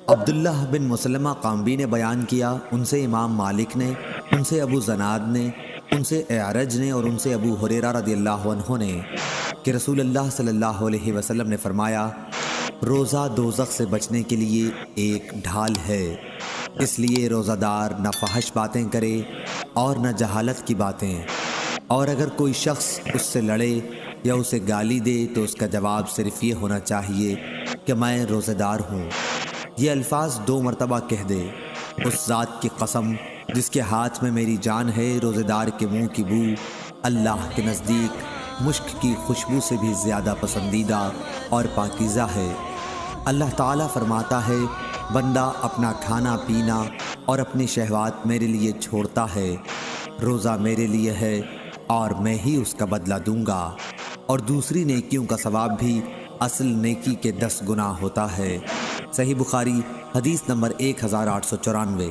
عبداللہ بن مسلمہ قامبی نے بیان کیا، ان سے امام مالک نے، ان سے ابو زناد نے، ان سے اعرج نے اور ان سے ابو ہریرہ رضی اللہ عنہ نے کہ رسول اللہ صلی اللہ علیہ وسلم نے فرمایا، روزہ دوزخ سے بچنے کے لیے ایک ڈھال ہے، اس لیے روزہ دار نہ فحش باتیں کرے اور نہ جہالت کی باتیں، اور اگر کوئی شخص اس سے لڑے یا اسے گالی دے تو اس کا جواب صرف یہ ہونا چاہیے کہ میں روزہ دار ہوں۔ یہ الفاظ 2 مرتبہ کہہ دے، اس ذات کی قسم جس کے ہاتھ میں میری جان ہے، روزہ دار کے منہ کی بو اللہ کے نزدیک مشک کی خوشبو سے بھی زیادہ پسندیدہ اور پاکیزہ ہے۔ اللہ تعالیٰ فرماتا ہے، بندہ اپنا کھانا پینا اور اپنی شہوات میرے لیے چھوڑتا ہے، روزہ میرے لیے ہے اور میں ہی اس کا بدلہ دوں گا، اور دوسری نیکیوں کا ثواب بھی اصل نیکی کے 10 گنا ہوتا ہے۔ صحیح بخاری حدیث نمبر 1894۔